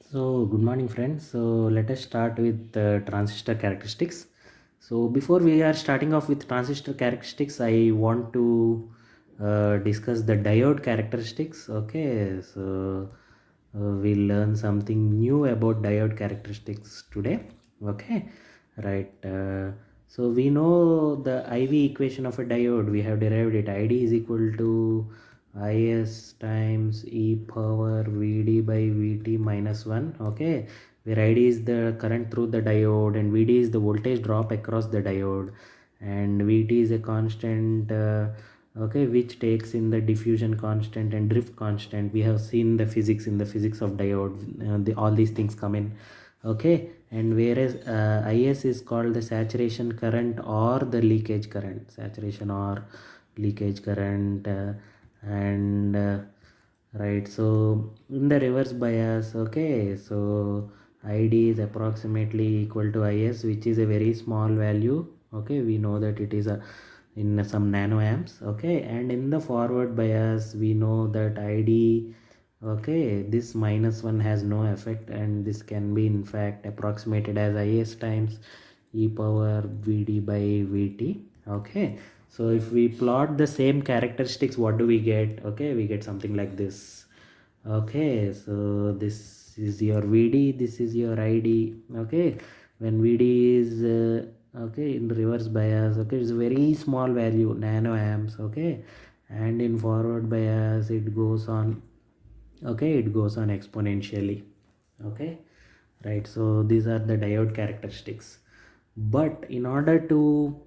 Good morning, friends. Let us start with transistor characteristics. So, before we are starting off with transistor characteristics, I want to discuss the diode characteristics. Okay, we'll learn something new about diode characteristics today. Okay, right. We know the IV equation of a diode. We have derived it. ID is equal to is times e power Vd by Vt minus 1. Okay, where Id is the current through the diode and Vd is the voltage drop across the diode, and Vt is a constant, okay, which takes in the diffusion constant and drift constant. We have seen the physics in the physics of diode. All these things come in. Okay, and whereas Is is called the saturation current or the leakage current, saturation or leakage current. And Right, so in the reverse bias, okay, so id is approximately equal to is, which is a very small value. Okay, we know that it is a in some nanoamps. Okay, and in the forward bias we know that id, okay, this minus 1 has no effect, and this can be in fact approximated as is times e power Vd by Vt. Okay, so if we plot the same characteristics, what do we get? Okay, we get something like this. Okay, so this is your Vd, this is your Id. Okay, when Vd is okay in reverse bias, okay, it's a very small value, nanoamps. Okay, and in forward bias it goes on, okay, it goes on exponentially. Okay, right, so these are the diode characteristics. But in order to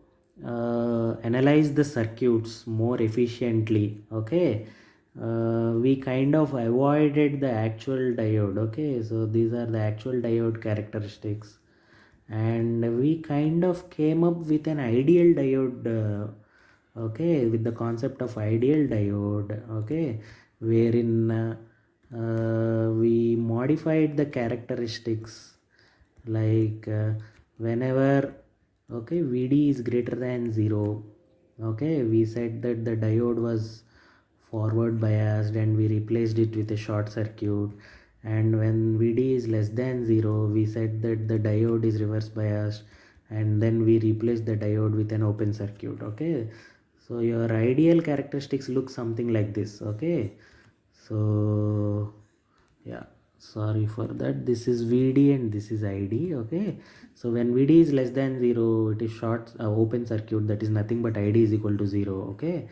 analyze the circuits more efficiently, okay, we kind of avoided the actual diode. Okay, so these are the actual diode characteristics, and we kind of came up with an ideal diode, okay, with the concept of ideal diode. Okay, wherein we modified the characteristics, like whenever, okay, Vd is greater than 0, okay, we said that the diode was forward biased and we replaced it with a short circuit. And when Vd is less than 0, we said that the diode is reverse biased, and then we replaced the diode with an open circuit. Okay, so your ideal characteristics look something like this. Okay, so yeah, sorry for that, this is Vd and this is Id. Okay, so when Vd is less than 0, it is short open circuit, that is nothing but Id is equal to 0. Okay,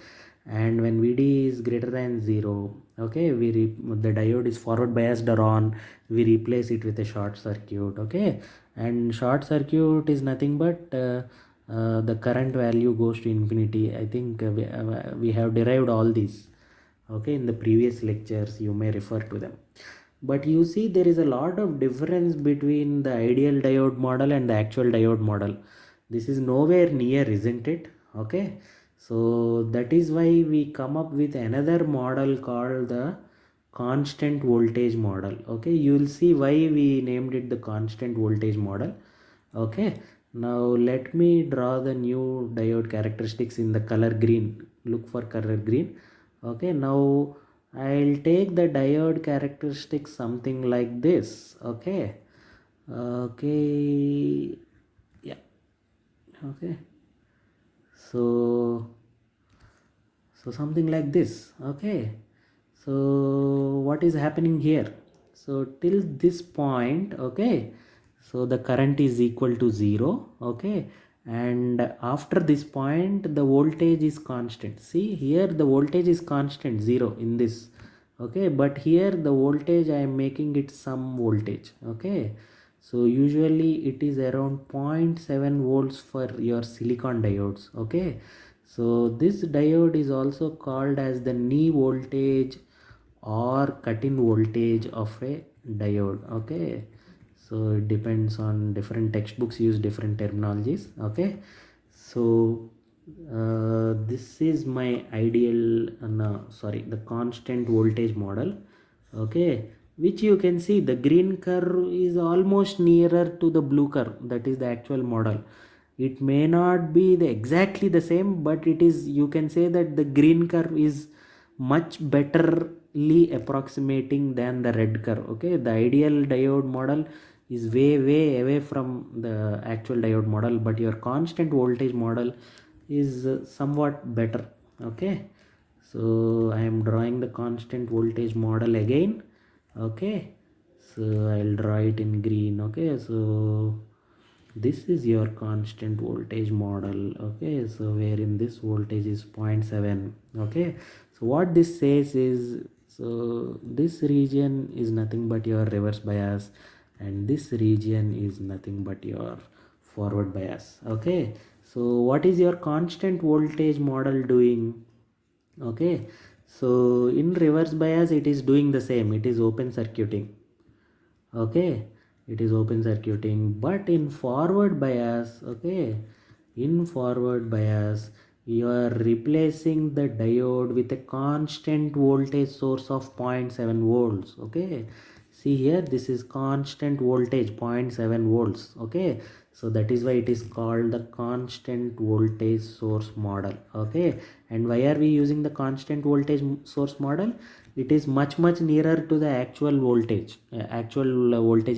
and when Vd is greater than 0, okay, the diode is forward biased or on, we replace it with a short circuit. Okay, and short circuit is nothing but the current value goes to infinity. I think we have derived all these, okay, in the previous lectures. You may refer to them. But you see, there is a lot of difference between the ideal diode model and the actual diode model. This is nowhere near, isn't it? Okay, so that is why we come up with another model called the constant voltage model. Okay, you will see why we named it the constant voltage model. Okay, now let me draw the new diode characteristics in the color green. Look for color green. Okay, now I'll take the diode characteristics something like this. Okay, okay, yeah, okay, so something like this. Okay, so what is happening here? So till this point, okay, so the current is equal to 0. Okay, and after this point the voltage is constant. See here, the voltage is constant 0 in this. Okay, but here the voltage I am making it some voltage. Okay, so usually it is around 0.7 volts for your silicon diodes. Okay, so this diode is also called as the knee voltage or cut-in voltage of a diode. Okay, so it depends on different textbooks use different terminologies. Okay, so this is my ideal no, sorry, the constant voltage model. Okay, which you can see the green curve is almost nearer to the blue curve, that is the actual model. It may not be exactly the same, but it is, you can say that the green curve is much better nearly approximating than the red curve. Okay, the ideal diode model is way away from the actual diode model, but your constant voltage model is somewhat better. Okay, so I am drawing the constant voltage model again. Okay, so I'll draw it in green. Okay, so this is your constant voltage model. Okay, so wherein this voltage is 0.7. Okay, so what this says is, so this region is nothing but your reverse bias, and this region is nothing but your forward bias. Okay, so what is your constant voltage model doing? Okay, so in reverse bias it is doing the same, it is open circuiting. Okay, it is open circuiting, but in forward bias, okay, in forward bias you are replacing the diode with a constant voltage source of 0.7 volts. Okay, see here, this is constant voltage 0.7 volts. Okay, so that is why it is called the constant voltage source model. Okay, and why are we using the constant voltage source model? It is much nearer to the actual voltage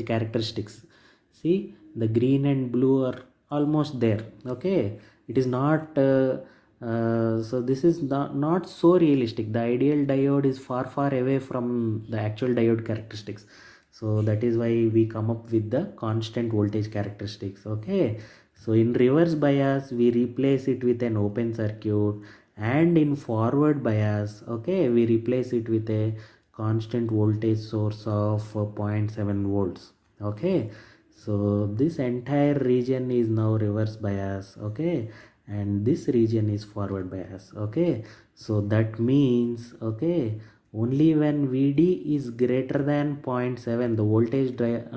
characteristics. See, the green and blue are almost there. Okay, it is not so this is not so realistic. The ideal diode is far away from the actual diode characteristics, so that is why we come up with the constant voltage characteristics. Okay, so in reverse bias we replace it with an open circuit, and in forward bias, okay, we replace it with a constant voltage source of 0.7 volts. Okay, so this entire region is now reverse bias. Okay, and this region is forward bias. Okay, so that means, okay, only when Vd is greater than 0.7, the voltage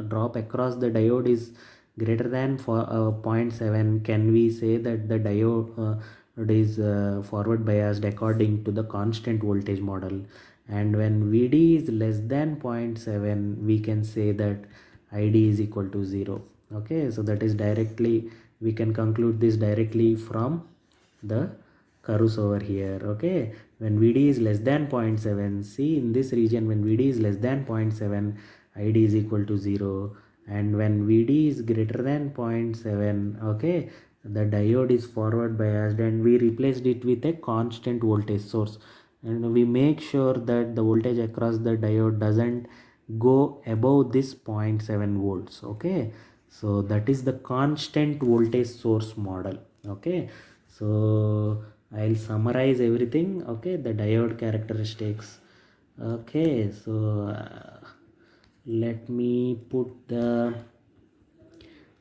drop across the diode is greater than 0.7, can we say that the diode it is forward biased according to the constant voltage model. And when Vd is less than 0.7, we can say that Id is equal to 0. Okay, so that is directly, we can conclude this directly from the curves over here. Okay, when Vd is less than 0.7, see in this region, when Vd is less than 0.7, Id is equal to 0, and when Vd is greater than 0.7, okay, the diode is forward biased, and we replaced it with a constant voltage source, and we make sure that the voltage across the diode doesn't go above this 0.7 volts. Okay, so that is the constant voltage source model. Okay, so I'll summarize everything. Okay, the diode characteristics. Okay, so let me put the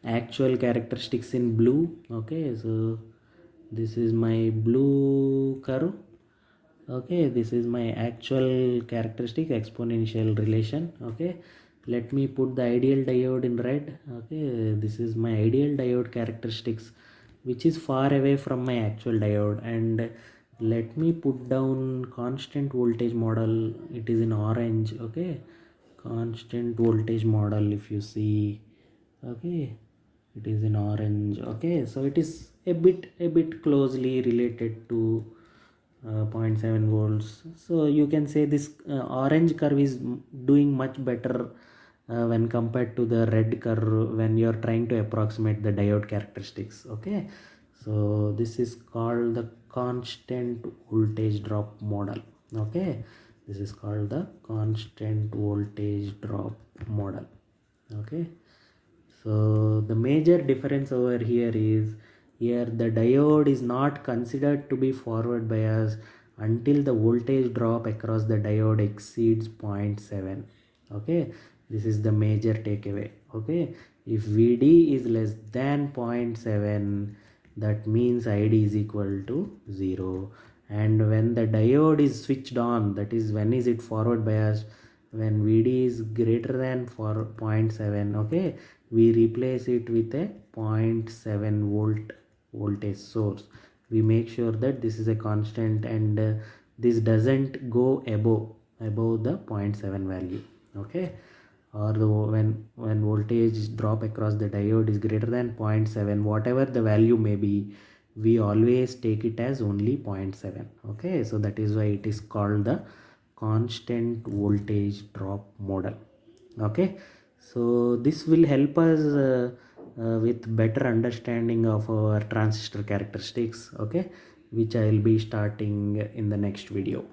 actual characteristics in blue. Okay, so this is my blue curve. Okay, this is my actual characteristic exponential relation. Okay, let me put the ideal diode in red. Okay, this is my ideal diode characteristics, which is far away from my actual diode. And let me put down constant voltage model, it is in orange. Okay, constant voltage model, if you see, okay, it is in orange. Okay, so it is a bit closely related to 0.7 volts. So you can say this orange curve is doing much better when compared to the red curve when you are trying to approximate the diode characteristics. Okay, so this is called the constant voltage drop model. Okay, this is called the constant voltage drop model. Okay, so the major difference over here is, here the diode is not considered to be forward biased until the voltage drop across the diode exceeds 0.7. Okay, this is the major takeaway. Okay, if Vd is less than 0.7, that means Id is equal to 0. And when the diode is switched on, that is when is it forward biased? When Vd is greater than 0.7. Okay, we replace it with a zero point 0.7 volt voltage source. We make sure that this is a constant, and this doesn't go above the 0.7 value. Okay, or when voltage drop across the diode is greater than 0.7, whatever the value may be, we always take it as only 0.7. Okay, so that is why it is called the constant voltage drop model. Okay, so this will help us with better understanding of our transistor characteristics, okay, which I will be starting in the next video.